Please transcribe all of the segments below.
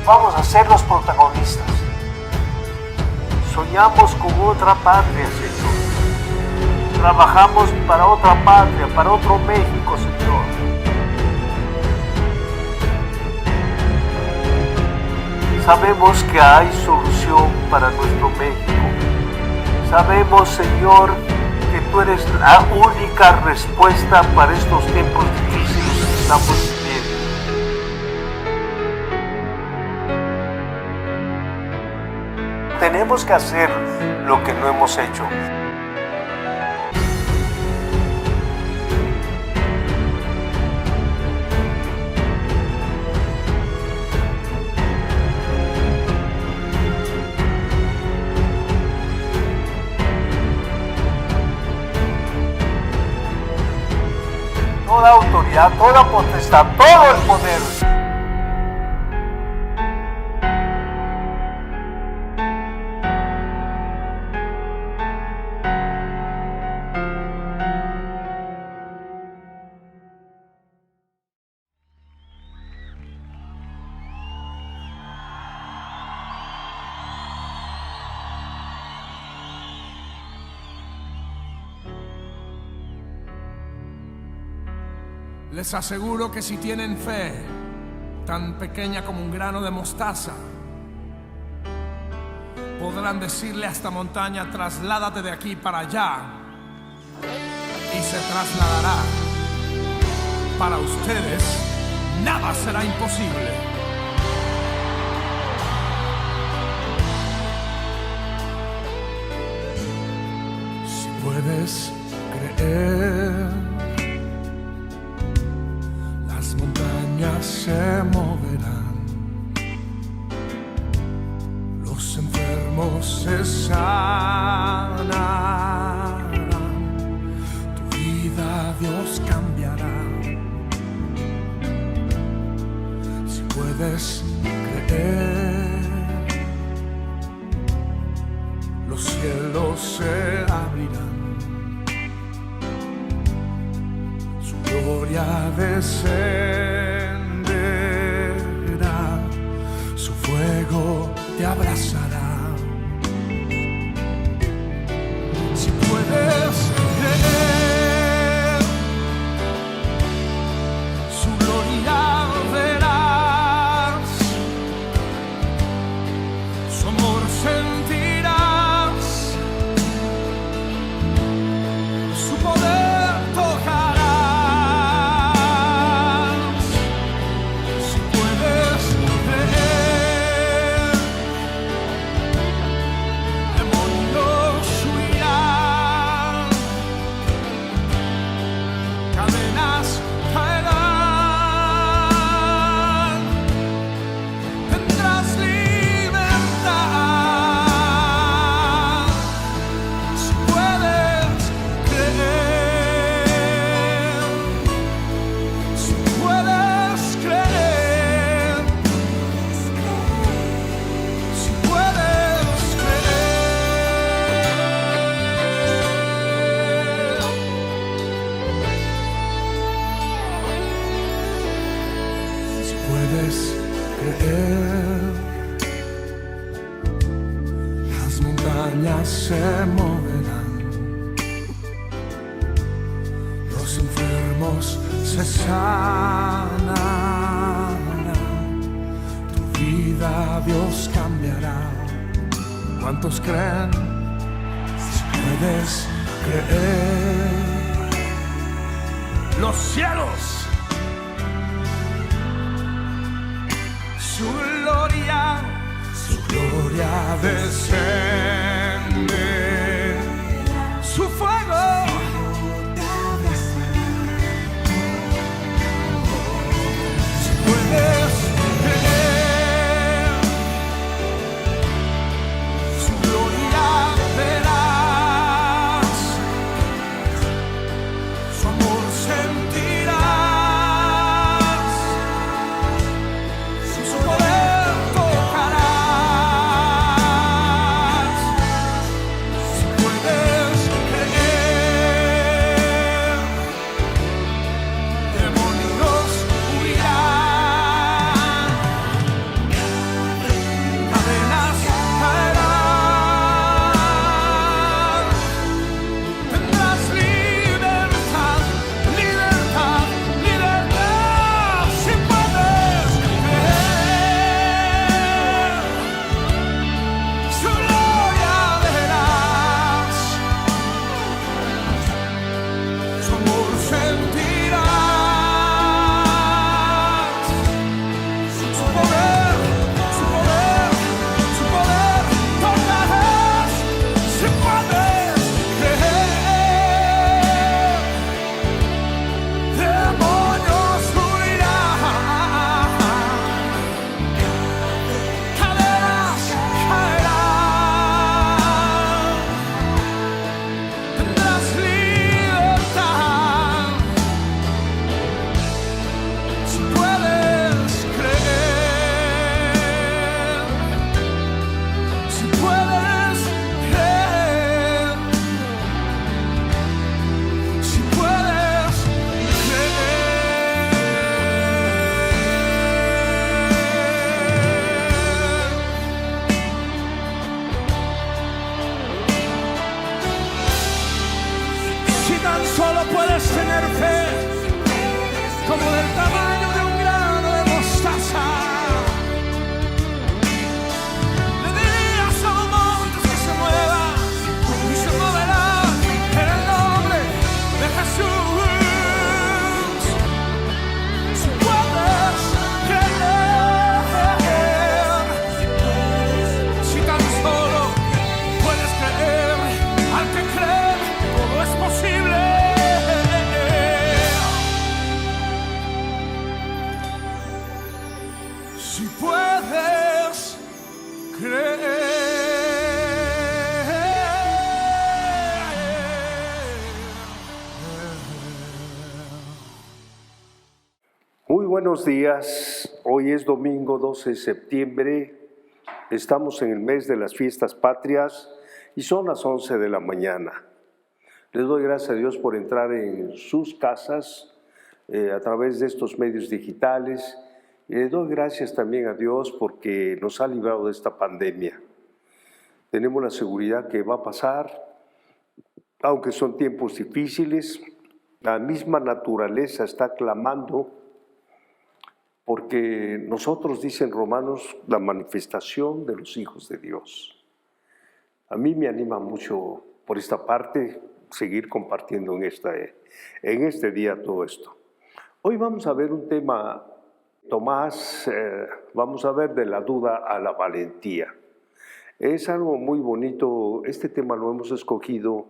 vamos a ser los protagonistas. Soñamos con otra patria, Señor. Trabajamos para otra patria, para otro México, Señor. Sabemos que hay solución para nuestro México. Sabemos, Señor, que tú eres la única respuesta para estos tiempos difíciles que estamos viviendo. Tenemos que hacer lo que no hemos hecho. Toda autoridad, toda potestad, todo el poder. Les aseguro que si tienen fe, tan pequeña como un grano de mostaza, podrán decirle a esta montaña: trasládate de aquí para allá, y se trasladará. Para ustedes, nada será imposible. Si puedes creer, las montañas se moverán, los enfermos se sanarán, tu vida Dios cambiará. Si puedes creer, los cielos se abrirán, gloria descenderá, su fuego te abrazará. Si puedes creer, su gloria verás, su amor sentirás, su poder tocará. Las montañas se moverán, los enfermos se sanarán, tu vida Dios cambiará. ¿Cuántos creen? Si puedes creer, los cielos, su gloria descende, su fuego si puedes creer, su gloria verás, su amor sentirás, su poder tocarás. Si puedes creer, demonios huirán. Si puedes Muy buenos días, hoy es domingo 12 de septiembre, estamos en el mes de las fiestas patrias y son las 11 de la mañana. Les doy gracias a Dios por entrar en sus casas a través de estos medios digitales y les doy gracias también a Dios porque nos ha librado de esta pandemia. Tenemos la seguridad que va a pasar, aunque son tiempos difíciles, la misma naturaleza está clamando porque nosotros, dicen Romanos, la manifestación de los hijos de Dios. A mí me anima mucho por esta parte seguir compartiendo en este día todo esto. Hoy vamos a ver un tema, Tomás, vamos a ver de la duda a la valentía. Es algo muy bonito, este tema lo hemos escogido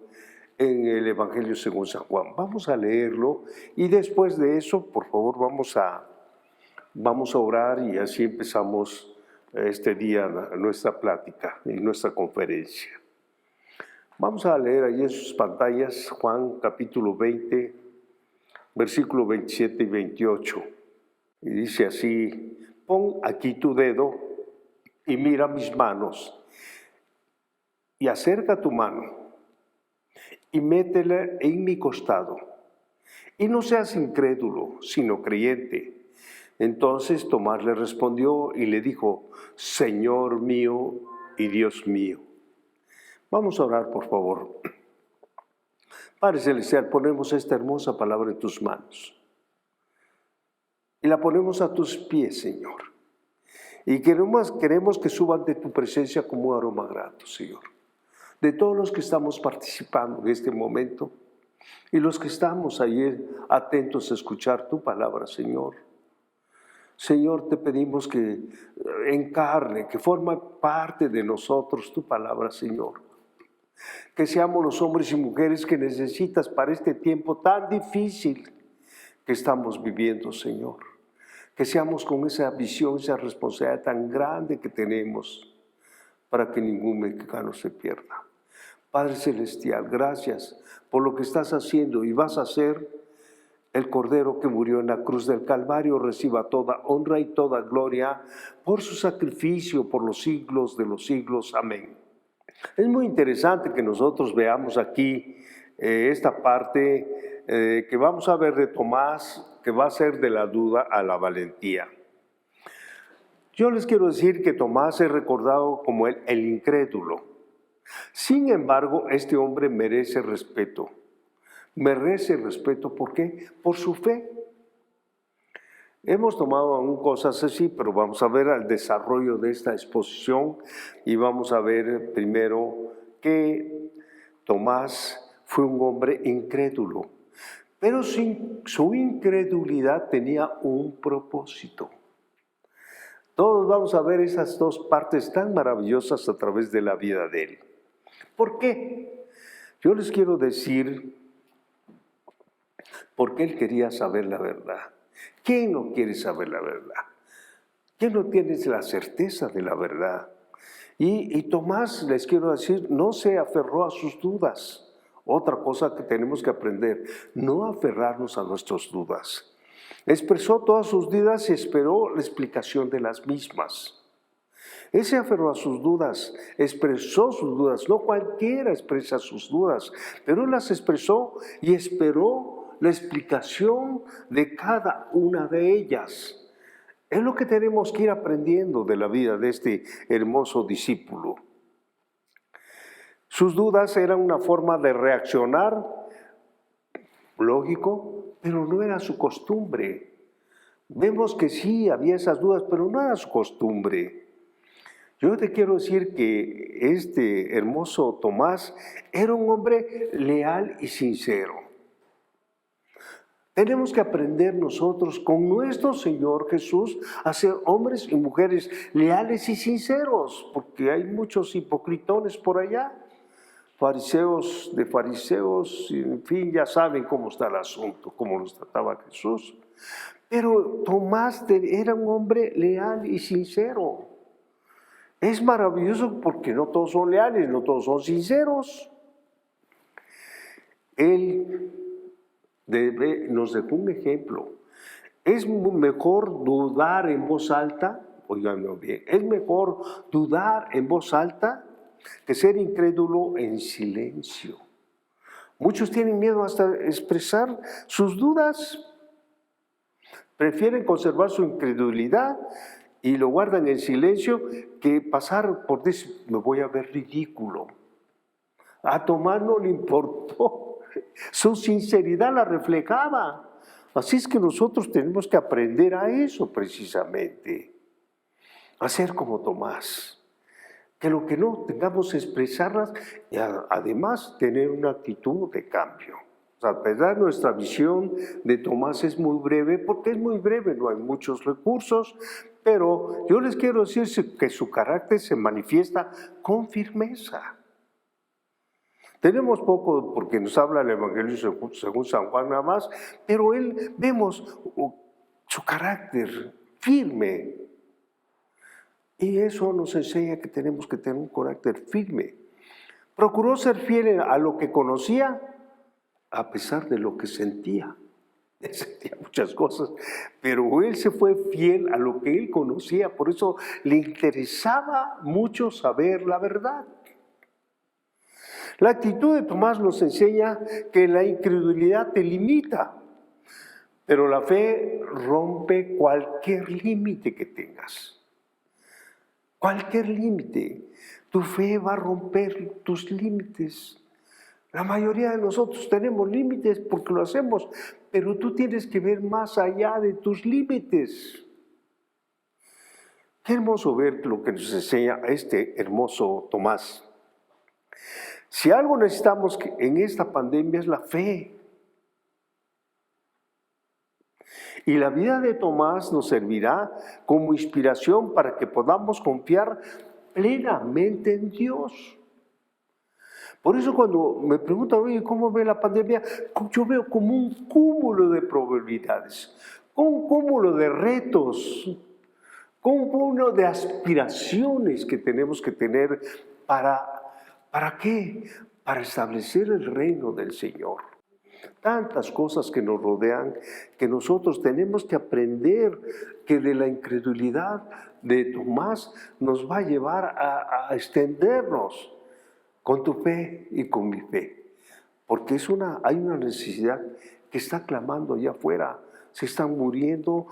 en el Evangelio según San Juan. Vamos a leerlo y después de eso, por favor, vamos a orar y así empezamos este día nuestra plática y nuestra conferencia. Vamos a leer ahí en sus pantallas Juan capítulo 20, versículo 27 y 28. Y dice así: pon aquí tu dedo y mira mis manos, y acerca tu mano y métela en mi costado, y no seas incrédulo, sino creyente. Entonces Tomás le respondió y le dijo: Señor mío y Dios mío. Vamos a orar, por favor. Padre Celestial, ponemos esta hermosa palabra en tus manos y la ponemos a tus pies, Señor. Y queremos que suban de tu presencia como un aroma grato, Señor. De todos los que estamos participando en este momento y los que estamos ahí atentos a escuchar tu palabra, Señor. Señor, te pedimos que encarne, que forme parte de nosotros tu palabra, Señor. Que seamos los hombres y mujeres que necesitas para este tiempo tan difícil que estamos viviendo, Señor. Que seamos con esa visión, esa responsabilidad tan grande que tenemos para que ningún mexicano se pierda. Padre Celestial, gracias por lo que estás haciendo y vas a hacer. El Cordero que murió en la cruz del Calvario reciba toda honra y toda gloria por su sacrificio por los siglos de los siglos. Amén. Es muy interesante que nosotros veamos aquí esta parte que vamos a ver de Tomás, que va a ser de la duda a la valentía. Yo les quiero decir que Tomás es recordado como el incrédulo. Sin embargo, este hombre merece respeto. Merece respeto, ¿por qué? Por su fe. Hemos tomado aún cosas así, pero vamos a ver el desarrollo de esta exposición y vamos a ver primero que Tomás fue un hombre incrédulo, pero su incredulidad tenía un propósito. Todos vamos a ver esas dos partes tan maravillosas a través de la vida de él. ¿Por qué? Yo les quiero decir porque él quería saber la verdad. ¿Quién no quiere saber la verdad? ¿Quién no tiene la certeza de la verdad? Y Tomás, les quiero decir, no se aferró a sus dudas. Otra cosa que tenemos que aprender, no aferrarnos a nuestras dudas. Expresó todas sus dudas y esperó la explicación de las mismas. Él se aferró a sus dudas, expresó sus dudas. No cualquiera expresa sus dudas, pero él las expresó y esperó la explicación de cada una de ellas. Es lo que tenemos que ir aprendiendo de la vida de este hermoso discípulo. Sus dudas eran una forma de reaccionar, lógico, pero no era su costumbre. Vemos que sí, había esas dudas, pero no era su costumbre. Yo te quiero decir que este hermoso Tomás era un hombre leal y sincero. Tenemos que aprender nosotros con nuestro Señor Jesús a ser hombres y mujeres leales y sinceros, porque hay muchos hipocritones por allá, fariseos de fariseos, en fin, ya saben cómo está el asunto, cómo los trataba Jesús. Pero Tomás era un hombre leal y sincero. Es maravilloso porque no todos son leales, no todos son sinceros. Él nos dejó un ejemplo. Es mejor dudar en voz alta, oiganlo bien, es mejor dudar en voz alta que ser incrédulo en silencio. Muchos tienen miedo hasta expresar sus dudas. Prefieren conservar su incredulidad y lo guardan en silencio que pasar por decir, me voy a ver ridículo. A Tomás no le importó, su sinceridad la reflejaba. Así es que nosotros tenemos que aprender a eso precisamente, a ser como Tomás. Que lo que no tengamos expresarlas y además tener una actitud de cambio. O sea, ¿verdad? Nuestra visión de Tomás es muy breve, porque es muy breve, no hay muchos recursos, pero yo les quiero decir que su carácter se manifiesta con firmeza. Tenemos poco porque nos habla el Evangelio según San Juan nada más, pero vemos su carácter firme. Y eso nos enseña que tenemos que tener un carácter firme. Procuró ser fiel a lo que conocía, a pesar de lo que sentía. Él sentía muchas cosas, pero él se fue fiel a lo que él conocía, por eso le interesaba mucho saber la verdad. La actitud de Tomás nos enseña que la incredulidad te limita, pero la fe rompe cualquier límite que tengas. Cualquier límite, tu fe va a romper tus límites. La mayoría de nosotros tenemos límites porque lo hacemos, pero tú tienes que ver más allá de tus límites. Qué hermoso ver lo que nos enseña este hermoso Tomás. Si algo necesitamos en esta pandemia es la fe. Y la vida de Tomás nos servirá como inspiración para que podamos confiar plenamente en Dios. Por eso cuando me preguntan, oye, ¿cómo ve la pandemia? Yo veo como un cúmulo de probabilidades, un cúmulo de retos, un cúmulo de aspiraciones que tenemos que tener ¿para qué? Para establecer el reino del Señor. Tantas cosas que nos rodean, que nosotros tenemos que aprender que de la incredulidad de Tomás nos va a llevar a extendernos con tu fe y con mi fe. Porque hay una necesidad que está clamando allá afuera. Se están muriendo,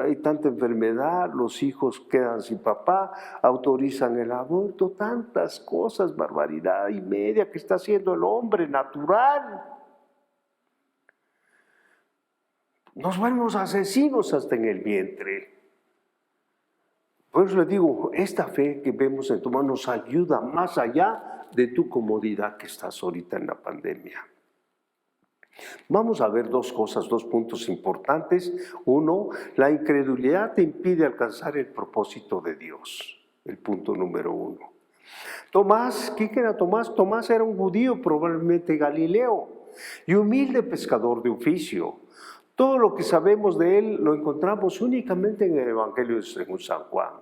hay tanta enfermedad, los hijos quedan sin papá, autorizan el aborto, tantas cosas, barbaridad y media que está haciendo el hombre natural. Nos volvemos asesinos hasta en el vientre. Por eso les digo, esta fe que vemos en Tomás nos ayuda más allá de tu comodidad que estás ahorita en la pandemia. Vamos a ver dos puntos importantes. Uno, la incredulidad te impide alcanzar el propósito de Dios. El punto número 1. Tomás, ¿quién era Tomás? Tomás era un judío, probablemente galileo, y humilde pescador de oficio. Todo lo que sabemos de él lo encontramos únicamente en el Evangelio según San Juan.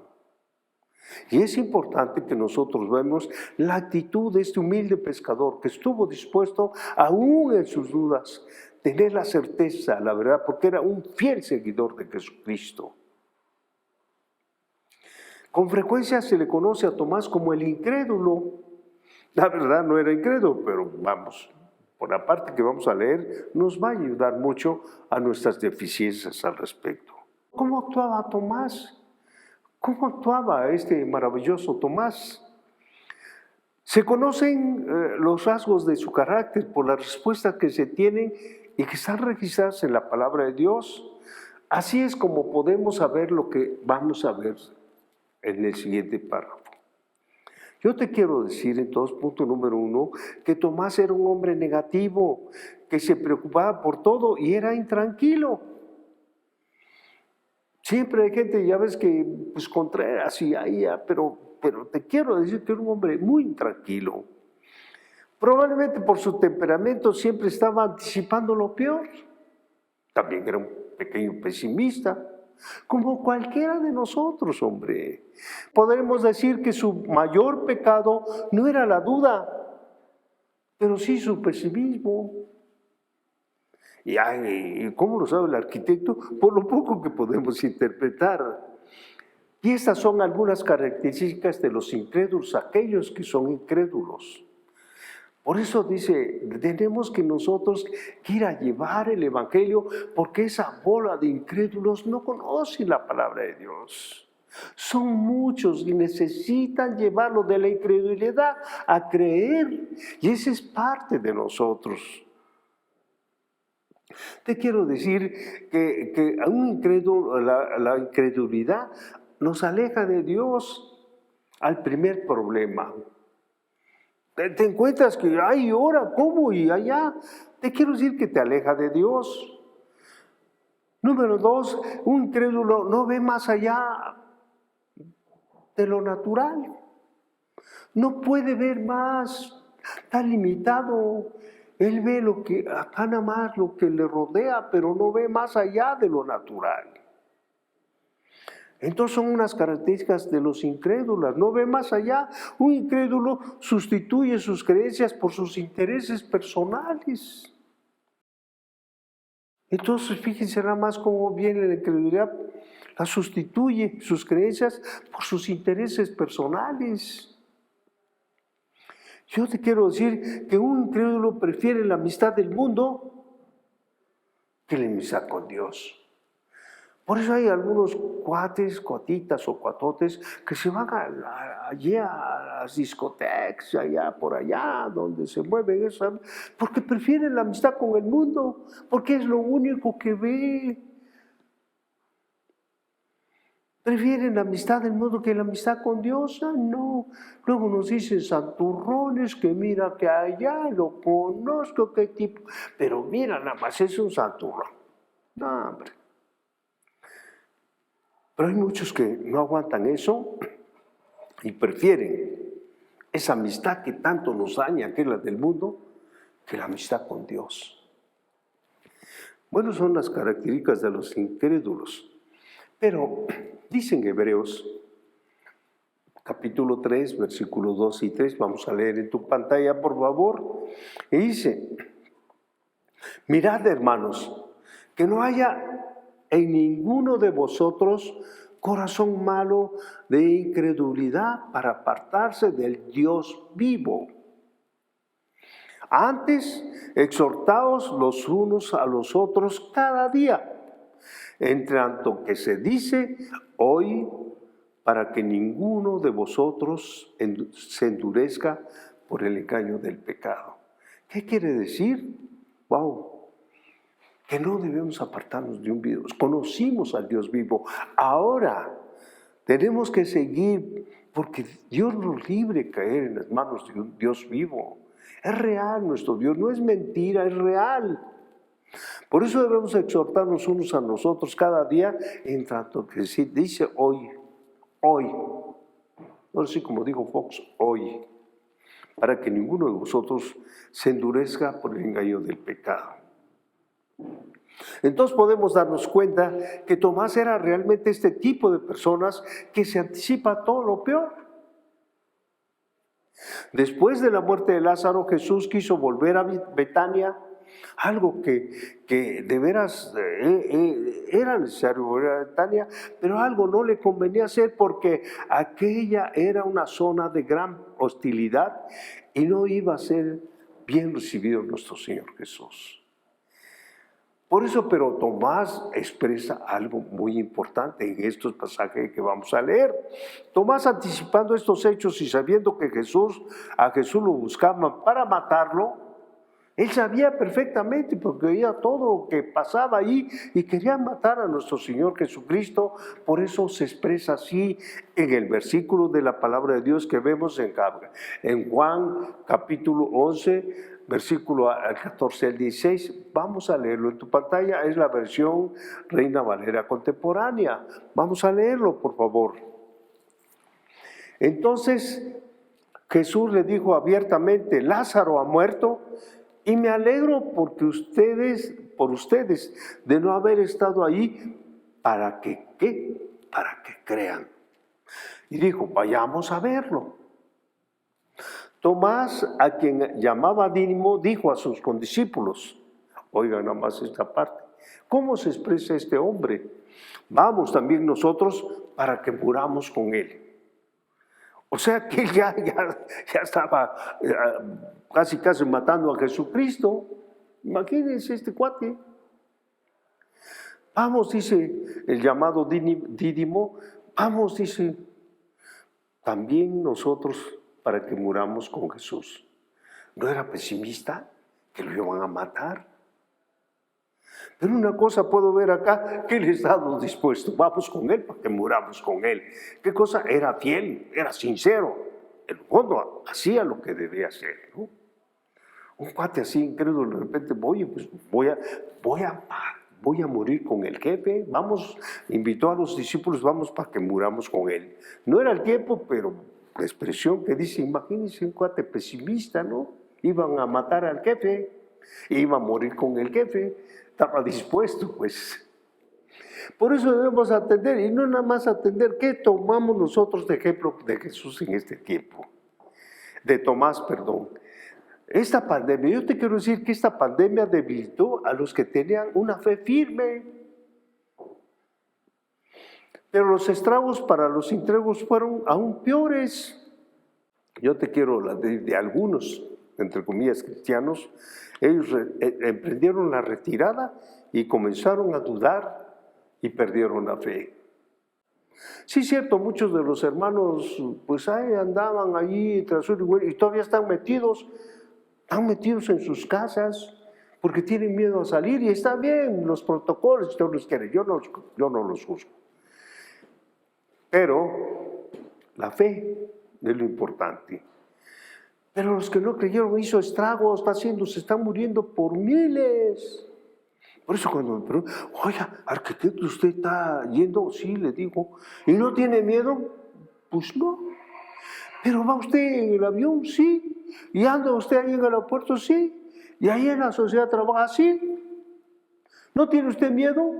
Y es importante que nosotros vemos la actitud de este humilde pescador que estuvo dispuesto, aún en sus dudas, tener la certeza, la verdad, porque era un fiel seguidor de Jesucristo. Con frecuencia se le conoce a Tomás como el incrédulo. La verdad no era incrédulo, pero vamos, por la parte que vamos a leer, nos va a ayudar mucho a nuestras deficiencias al respecto. ¿Cómo actuaba Tomás? ¿Cómo actuaba este maravilloso Tomás? Se conocen los rasgos de su carácter por las respuestas que se tienen y que están registradas en la palabra de Dios. Así es como podemos saber lo que vamos a ver en el siguiente párrafo. Yo te quiero decir entonces, punto número 1, que Tomás era un hombre negativo, que se preocupaba por todo y era intranquilo. Siempre hay gente, ya ves que pues contreras y ahí, pero te quiero decir que era un hombre muy intranquilo. Probablemente por su temperamento siempre estaba anticipando lo peor. También era un pequeño pesimista, como cualquiera de nosotros, hombre. Podremos decir que su mayor pecado no era la duda, pero sí su pesimismo. ¿Y cómo lo sabe el arquitecto? Por lo poco que podemos interpretar. Y estas son algunas características de los incrédulos, aquellos que son incrédulos. Por eso dice, tenemos que nosotros ir a llevar el Evangelio, porque esa bola de incrédulos no conocen la palabra de Dios. Son muchos y necesitan llevarlo de la incredulidad a creer, y esa es parte de nosotros. Te quiero decir que a un incrédulo, la incredulidad nos aleja de Dios al primer problema. Te encuentras que, ay, ahora, ¿cómo? Y allá. Te quiero decir que te aleja de Dios. Número 2, un incrédulo no ve más allá de lo natural. No puede ver más, está limitado. Él ve lo que, acá nada más lo que le rodea, pero no ve más allá de lo natural. Entonces son unas características de los incrédulos, no ve más allá. Un incrédulo sustituye sus creencias por sus intereses personales. Entonces fíjense nada más cómo viene la incredulidad, la sustituye sus creencias por sus intereses personales. Yo te quiero decir que un incrédulo prefiere la amistad del mundo que la amistad con Dios. Por eso hay algunos cuates, cuatitas o cuatotes que se van allí a las discotecas, allá por allá, donde se mueven eso, porque prefieren la amistad con el mundo, porque es lo único que ve. Prefieren la amistad del mundo que la amistad con Dios. Ah, no. Luego nos dicen santurrones, que mira que allá lo conozco, qué tipo. Pero mira, nada más es un santurrón. No, hombre. Pero hay muchos que no aguantan eso y prefieren esa amistad que tanto nos daña, que es la del mundo, que la amistad con Dios. Bueno, son las características de los incrédulos. Pero dicen Hebreos, capítulo 3, versículos 2 y 3, vamos a leer en tu pantalla, por favor. Y dice, mirad, hermanos, que no haya en ninguno de vosotros corazón malo de incredulidad para apartarse del Dios vivo. Antes, exhortaos los unos a los otros cada día, entre tanto que se dice hoy, para que ninguno de vosotros se endurezca por el engaño del pecado. ¿Qué quiere decir? ¡Wow! Que no debemos apartarnos de un Dios. Conocimos al Dios vivo. Ahora tenemos que seguir, porque Dios nos libre de caer en las manos de un Dios vivo. Es real nuestro Dios, no es mentira, es real. Por eso debemos exhortarnos unos a nosotros cada día, en tanto que dice hoy, no así como dijo Fox, hoy, para que ninguno de vosotros se endurezca por el engaño del pecado. Entonces podemos darnos cuenta que Tomás era realmente este tipo de personas que se anticipa a todo lo peor. Después de la muerte de Lázaro, Jesús quiso volver a Betania, algo que de veras era necesario volver a Betania, pero algo no le convenía hacer porque aquella era una zona de gran hostilidad y no iba a ser bien recibido nuestro Señor Jesús. Por eso, pero Tomás expresa algo muy importante en estos pasajes que vamos a leer. Tomás, anticipando estos hechos y sabiendo que a Jesús lo buscaban para matarlo, él sabía perfectamente porque veía todo lo que pasaba allí y querían matar a nuestro Señor Jesucristo. Por eso se expresa así en el versículo de la palabra de Dios que vemos en Juan capítulo 11, versículo 14 al 16, vamos a leerlo en tu pantalla, es la versión Reina Valera contemporánea. Vamos a leerlo, por favor. Entonces Jesús le dijo abiertamente, Lázaro ha muerto, y me alegro por ustedes, de no haber estado ahí, para que, ¿qué? Para que crean. Y dijo, vayamos a verlo. Tomás, a quien llamaba Dídimo, dijo a sus condiscípulos, oigan nada más esta parte, ¿cómo se expresa este hombre? Vamos también nosotros para que muramos con él. O sea que ya estaba casi matando a Jesucristo. Imagínense este cuate. Vamos, dice el llamado Dídimo, vamos, dice, también nosotros para que muramos con Jesús. ¿No era pesimista que lo iban a matar? Pero una cosa puedo ver acá, que él estaba dispuesto, vamos con él para que muramos con él. ¿Qué cosa? Era fiel, era sincero. En el fondo hacía lo que debía hacer, ¿no? Un cuate así incrédulo, de repente, oye, pues voy a morir con el jefe, vamos, invitó a los discípulos, vamos para que muramos con él. No era el tiempo, pero la expresión que dice, imagínense un cuate pesimista, ¿no? Iban a matar al jefe, iba a morir con el jefe, estaba dispuesto, pues. Por eso debemos atender, y no nada más atender, ¿qué tomamos nosotros de ejemplo de Jesús en este tiempo? De Tomás, perdón. Esta pandemia, yo te quiero decir que esta pandemia debilitó a los que tenían una fe firme. Pero los estragos para los incrédulos fueron aún peores. Yo te quiero hablar de algunos, entre comillas, cristianos. Ellos emprendieron la retirada y comenzaron a dudar y perdieron la fe. Sí, cierto, muchos de los hermanos pues andaban allí tras y todavía están metidos en sus casas porque tienen miedo a salir y está bien los protocolos, todos los quieren, yo no los juzgo. Pero la fe es lo importante. Pero los que no creyeron hizo estragos, se están muriendo por miles. Por eso cuando me preguntan, oiga, arquitecto, ¿usted está yendo? Sí, le digo. ¿Y no tiene miedo? Pues no. ¿Pero va usted en el avión? Sí. ¿Y anda usted ahí en el aeropuerto? Sí. ¿Y ahí en la sociedad trabaja? Sí. ¿No tiene usted miedo?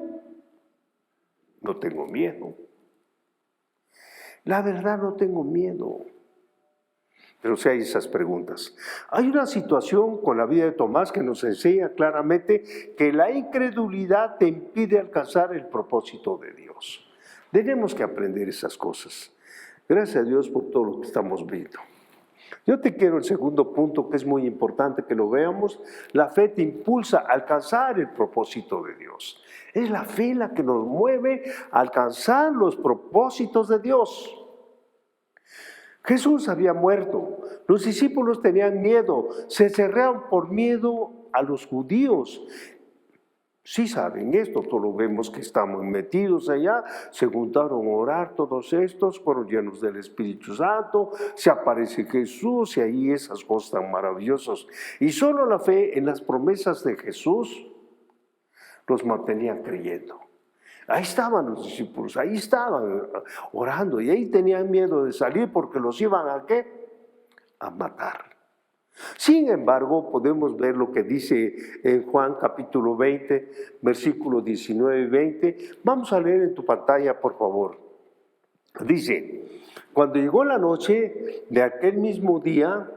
No tengo miedo. La verdad, no tengo miedo. Pero si hay esas preguntas. Hay una situación con la vida de Tomás que nos enseña claramente que la incredulidad te impide alcanzar el propósito de Dios. Tenemos que aprender esas cosas. Gracias a Dios por todo lo que estamos viendo. Yo te quiero el segundo punto que es muy importante que lo veamos. La fe te impulsa a alcanzar el propósito de Dios. Es la fe la que nos mueve a alcanzar los propósitos de Dios. Jesús había muerto, los discípulos tenían miedo, se cerraron por miedo a los judíos. Sí saben esto, todos lo vemos que estamos metidos allá, se juntaron a orar todos estos, fueron llenos del Espíritu Santo, se aparece Jesús y ahí esas cosas tan maravillosas. Y solo la fe en las promesas de Jesús los mantenían creyendo. Ahí estaban los discípulos, ahí estaban orando y ahí tenían miedo de salir porque los iban a ¿qué? A matar. Sin embargo, podemos ver lo que dice en Juan capítulo 20, versículos 19 y 20. Vamos a leer en tu pantalla, por favor. Dice, cuando llegó la noche de aquel mismo día,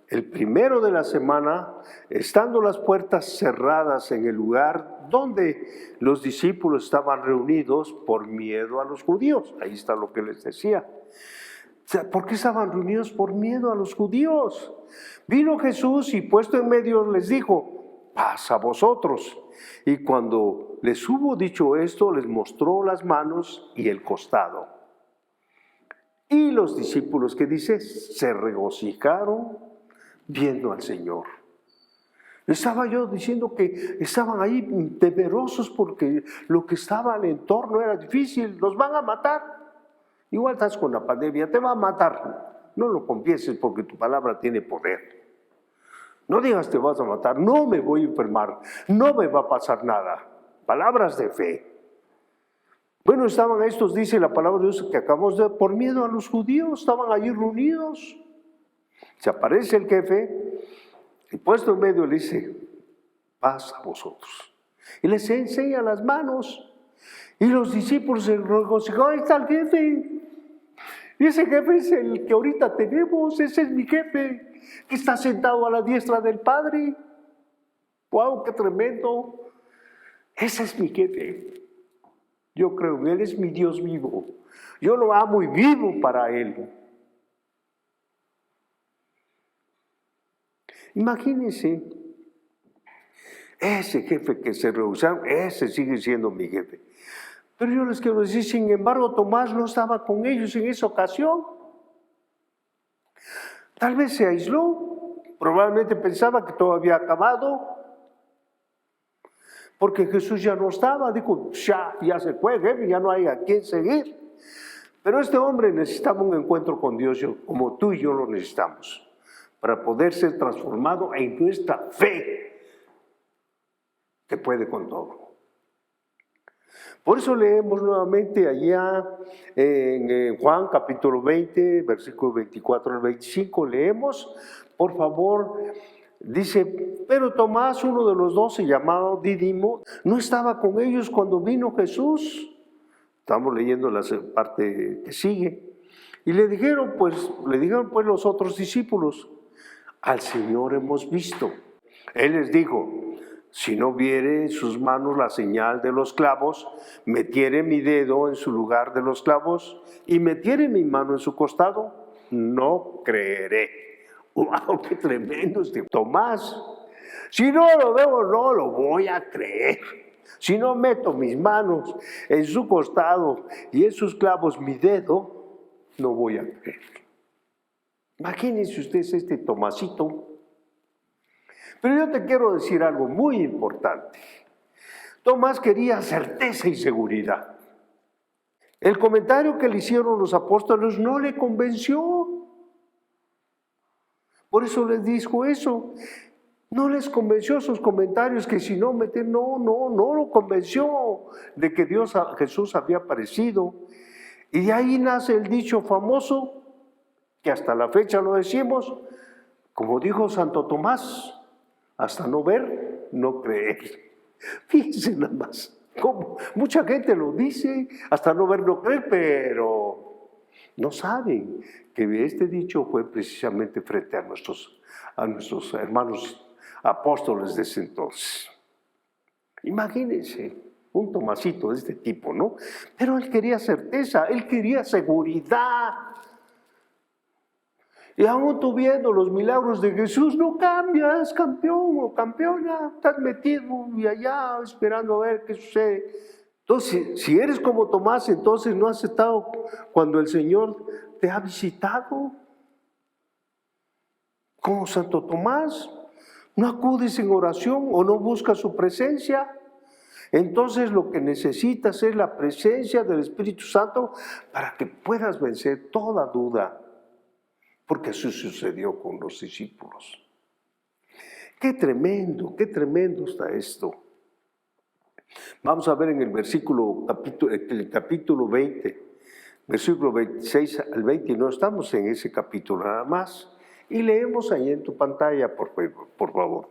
el primero de la semana, estando las puertas cerradas en el lugar donde los discípulos estaban reunidos por miedo a los judíos. Ahí está lo que les decía. ¿Por qué estaban reunidos? Por miedo a los judíos. Vino Jesús y puesto en medio les dijo, paz a vosotros. Y cuando les hubo dicho esto, les mostró las manos y el costado. Y los discípulos, ¿qué dice? Se regocijaron viendo al Señor. Estaba yo diciendo que estaban ahí temerosos porque lo que estaba en el entorno era difícil, los van a matar. Igual estás con la pandemia, te va a matar. No lo confieses porque tu palabra tiene poder. No digas te vas a matar, no me voy a enfermar, no me va a pasar nada. Palabras de fe. Bueno, estaban estos, dice la palabra de Dios que acabamos de ver, por miedo a los judíos, estaban allí reunidos. Se aparece el jefe y puesto en medio le dice, paz a vosotros. Y les enseña las manos. Y los discípulos se regocijaron, ahí está el jefe. Y ese jefe es el que ahorita tenemos, ese es mi jefe, que está sentado a la diestra del Padre. ¡Wow, qué tremendo! Ese es mi jefe. Yo creo, Él es mi Dios vivo. Yo lo amo y vivo para Él. Imagínense, ese jefe que se rehusaron, ese sigue siendo mi jefe. Pero yo les quiero decir, sin embargo, Tomás no estaba con ellos en esa ocasión. Tal vez se aisló, probablemente pensaba que todo había acabado, porque Jesús ya no estaba, dijo, ya se fue, jefe, ya no hay a quién seguir. Pero este hombre necesitaba un encuentro con Dios, como tú y yo lo necesitamos, para poder ser transformado en nuestra fe, que puede con todo. Por eso leemos nuevamente allá en Juan capítulo 20, versículo 24 al 25, leemos, por favor, dice, pero Tomás, uno de los 12, llamado Dídimo, no estaba con ellos cuando vino Jesús. Estamos leyendo la parte que sigue. Y le dijeron pues los otros discípulos, al Señor hemos visto. Él les dijo, si no viere en sus manos la señal de los clavos, metiere mi dedo en su lugar de los clavos y metiere mi mano en su costado, no creeré. ¡Wow! ¡Qué tremendo este Tomás! Si no lo veo, no lo voy a creer. Si no meto mis manos en su costado y en sus clavos mi dedo, no voy a creer. Imagínense ustedes este Tomasito. Pero yo te quiero decir algo muy importante. Tomás quería certeza y seguridad. El comentario que le hicieron los apóstoles no le convenció. Por eso les dijo eso. No les convenció sus comentarios, que si no meter, no lo convenció de que Jesús había aparecido. Y de ahí nace el dicho famoso, que hasta la fecha lo decimos, como dijo Santo Tomás, hasta no ver, no creer. Fíjense nada más, como mucha gente lo dice, hasta no ver, no creer, pero no saben que este dicho fue precisamente frente a nuestros hermanos apóstoles de ese entonces. Imagínense, un Tomasito de este tipo, ¿no? Pero él quería certeza, él quería seguridad. Y aún tú viendo los milagros de Jesús, no cambias, campeón o campeona, estás metido y allá esperando a ver qué sucede. Entonces, si eres como Tomás, entonces no has estado cuando el Señor te ha visitado. Como Santo Tomás, no acudes en oración o no buscas su presencia. Entonces lo que necesitas es la presencia del Espíritu Santo para que puedas vencer toda duda. Porque así sucedió con los discípulos. Qué tremendo está esto. Vamos a ver en el capítulo 20, versículo 26 al 29, estamos en ese capítulo nada más. Y leemos ahí en tu pantalla, por favor.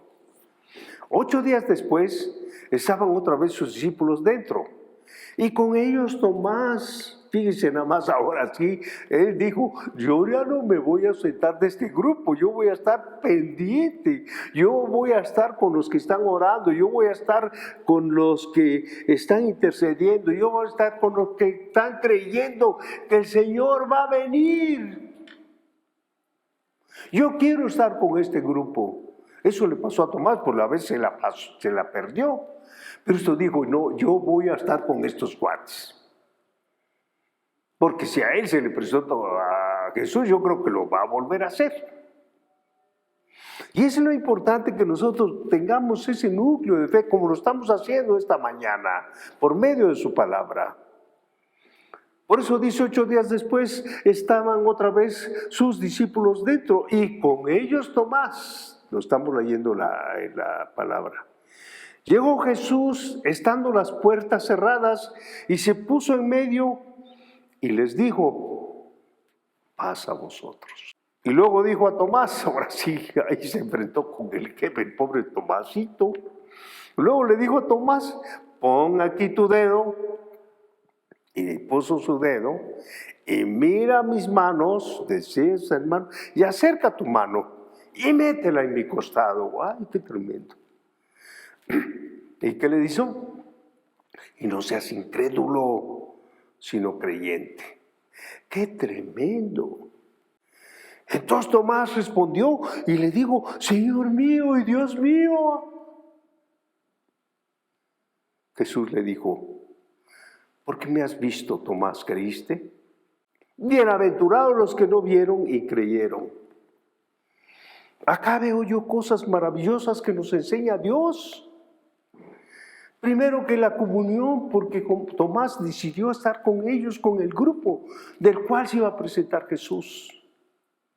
8 días después, estaban otra vez sus discípulos dentro. Y con ellos Tomás. Fíjense nada más ahora sí, él dijo, yo ya no me voy a ausentar de este grupo, yo voy a estar pendiente, yo voy a estar con los que están orando, yo voy a estar con los que están intercediendo, yo voy a estar con los que están creyendo que el Señor va a venir. Yo quiero estar con este grupo. Eso le pasó a Tomás, por la vez se la perdió. Pero esto dijo, no, yo voy a estar con estos cuates. Porque si a él se le presentó a Jesús, yo creo que lo va a volver a hacer. Y es lo importante, que nosotros tengamos ese núcleo de fe, como lo estamos haciendo esta mañana, por medio de su palabra. Por eso 18 días después estaban otra vez sus discípulos dentro, y con ellos Tomás. Lo estamos leyendo en la palabra. Llegó Jesús, estando las puertas cerradas, y se puso en medio y les dijo, paz a vosotros. Y luego dijo a Tomás, ahora sí, ahí se enfrentó con el jefe, el pobre Tomásito. Luego le dijo a Tomás, pon aquí tu dedo. Y puso su dedo y mira mis manos, decía ese hermano, y acerca tu mano y métela en mi costado. ¡Ay, qué tremendo! ¿Y qué le dijo? Y no seas incrédulo, sino creyente. ¡Qué tremendo! Entonces Tomás respondió y le dijo, Señor mío y Dios mío. Jesús le dijo, ¿por qué me has visto, Tomás, creíste? Bienaventurados los que no vieron y creyeron. Acá veo yo cosas maravillosas que nos enseña Dios. Primero que la comunión, porque Tomás decidió estar con ellos, con el grupo del cual se iba a presentar Jesús.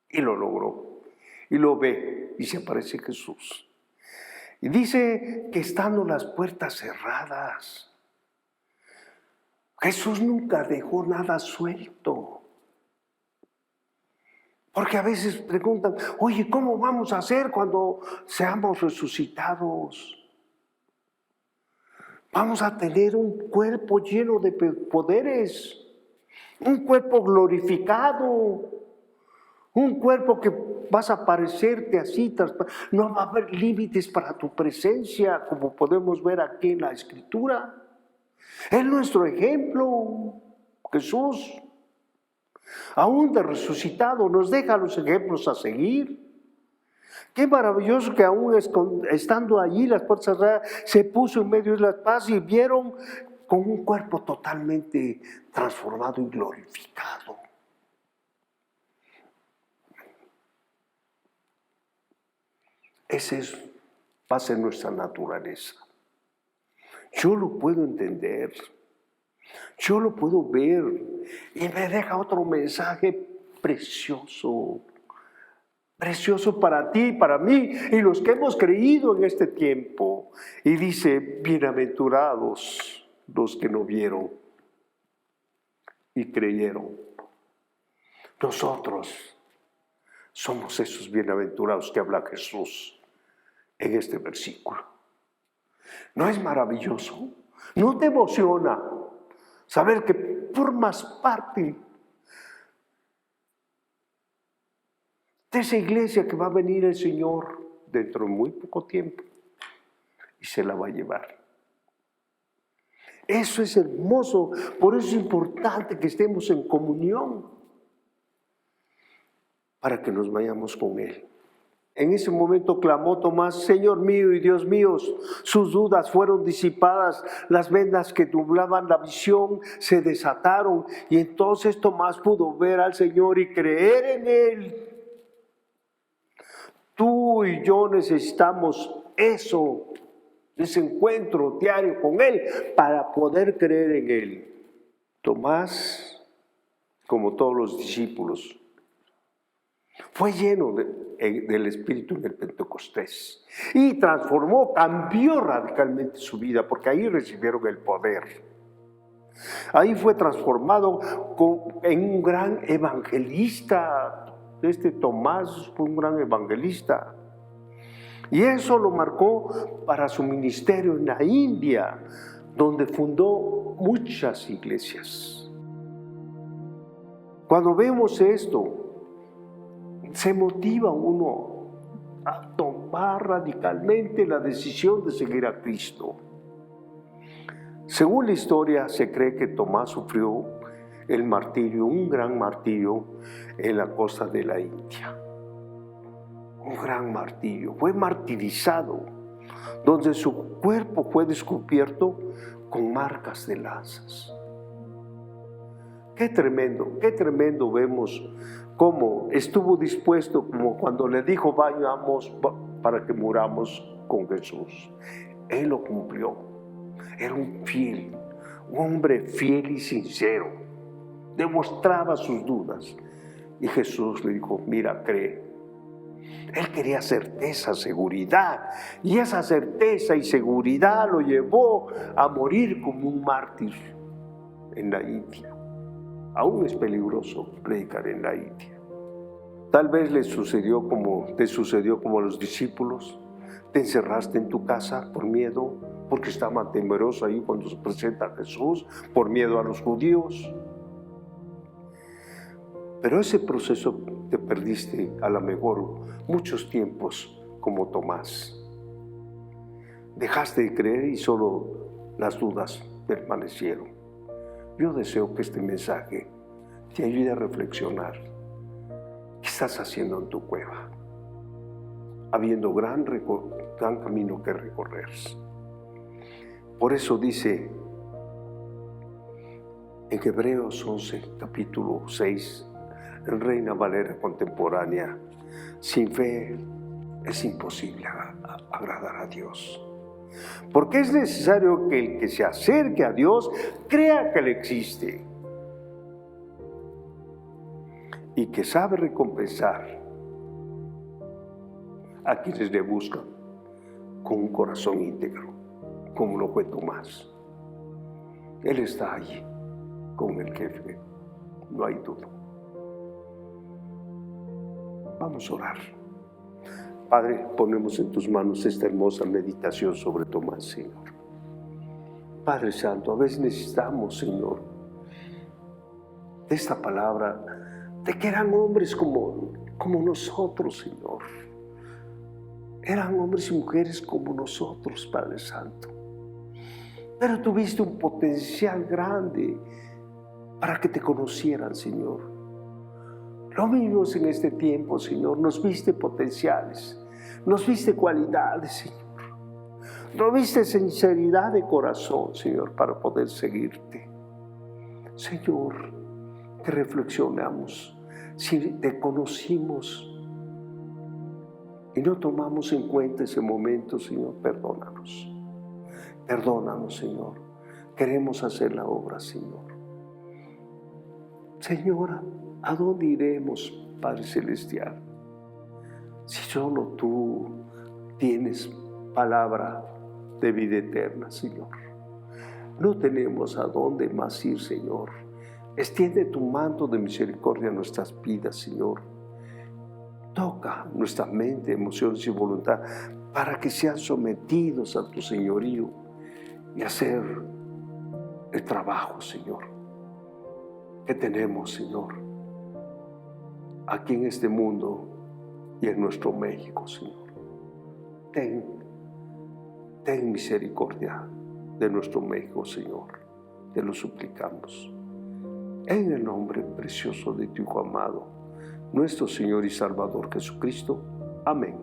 Y lo logró. Y lo ve y se aparece Jesús. Y dice que estando las puertas cerradas, Jesús nunca dejó nada suelto. Porque a veces preguntan, oye, ¿cómo vamos a hacer cuando seamos resucitados? Vamos a tener un cuerpo lleno de poderes, un cuerpo glorificado, un cuerpo que vas a parecerte así, no va a haber límites para tu presencia, como podemos ver aquí en la Escritura. Es nuestro ejemplo, Jesús. Aún de resucitado, nos deja los ejemplos a seguir. Qué maravilloso que aún estando allí, las puertas cerradas, se puso en medio de la paz y vieron con un cuerpo totalmente transformado y glorificado. Esa va a ser nuestra naturaleza. Yo lo puedo entender, yo lo puedo ver y me deja otro mensaje precioso, precioso para ti, para mí y los que hemos creído en este tiempo. Y dice, bienaventurados los que no vieron y creyeron. Nosotros somos esos bienaventurados que habla Jesús en este versículo. ¿No es maravilloso? ¿No te emociona saber que formas parte de esa iglesia que va a venir el Señor dentro de muy poco tiempo y se la va a llevar? Eso es hermoso, por eso es importante que estemos en comunión para que nos vayamos con Él. En ese momento clamó Tomás, Señor mío y Dios mío. Sus dudas fueron disipadas, las vendas que nublaban la visión se desataron y entonces Tomás pudo ver al Señor y creer en Él. Tú y yo necesitamos eso, ese encuentro diario con Él para poder creer en Él. Tomás, como todos los discípulos, fue lleno del Espíritu en el Pentecostés y transformó, cambió radicalmente su vida porque ahí recibieron el poder. Ahí fue transformado en un gran evangelista. Este Tomás fue un gran evangelista y eso lo marcó para su ministerio en la India, donde fundó muchas iglesias. Cuando vemos esto, se motiva uno a tomar radicalmente la decisión de seguir a Cristo. Según la historia, se cree que Tomás sufrió el martirio, un gran martirio en la costa de la India. Un gran martirio, fue martirizado, donde su cuerpo fue descubierto con marcas de lanzas. Qué tremendo vemos cómo estuvo dispuesto, como cuando le dijo, vayamos para que muramos con Jesús. Él lo cumplió. Era un hombre fiel y sincero. Demostraba sus dudas. Y Jesús le dijo, mira, cree. Él quería certeza, seguridad. Y esa certeza y seguridad lo llevó a morir como un mártir en la India. Aún es peligroso predicar en la India. Tal vez te sucedió como a los discípulos, Te encerraste en tu casa por miedo, porque estaba temeroso ahí cuando se presenta Jesús, por miedo a los judíos. Pero ese proceso te perdiste a lo mejor muchos tiempos como Tomás. Dejaste de creer y solo las dudas permanecieron. Yo deseo que este mensaje te ayude a reflexionar. ¿Qué estás haciendo en tu cueva? Habiendo gran camino que recorrer. Por eso dice en Hebreos 11, capítulo 6, en Reina Valera contemporánea, sin fe es imposible agradar a Dios. Porque es necesario que el que se acerque a Dios crea que Él existe y que sabe recompensar a quienes le buscan con un corazón íntegro, como lo fue Tomás. Él está allí con el jefe, no hay duda. Vamos a orar. Padre, ponemos en tus manos esta hermosa meditación sobre Tomás, Señor. Padre Santo, a veces necesitamos, Señor, de esta palabra, de que eran hombres como nosotros, Señor. Eran hombres y mujeres como nosotros, Padre Santo. Pero tuviste un potencial grande para que te conocieran, Señor. Lo vimos en este tiempo, Señor. Nos viste potenciales, nos viste cualidades, Señor. Nos viste sinceridad de corazón, Señor, para poder seguirte. Señor, que reflexionamos. Si te conocimos y no tomamos en cuenta ese momento, Señor, perdónanos. Perdónanos, Señor. Queremos hacer la obra, Señor. Señora, ¿a dónde iremos, Padre Celestial? Si solo tú tienes palabra de vida eterna, Señor. No tenemos a dónde más ir, Señor. Extiende tu manto de misericordia a nuestras vidas, Señor. Toca nuestra mente, emociones y voluntad para que sean sometidos a tu señorío y hacer el trabajo, Señor, que tenemos, Señor, aquí en este mundo y en nuestro México, Señor. Ten misericordia de nuestro México, Señor. Te lo suplicamos. En el nombre precioso de tu Hijo amado, nuestro Señor y Salvador Jesucristo. Amén.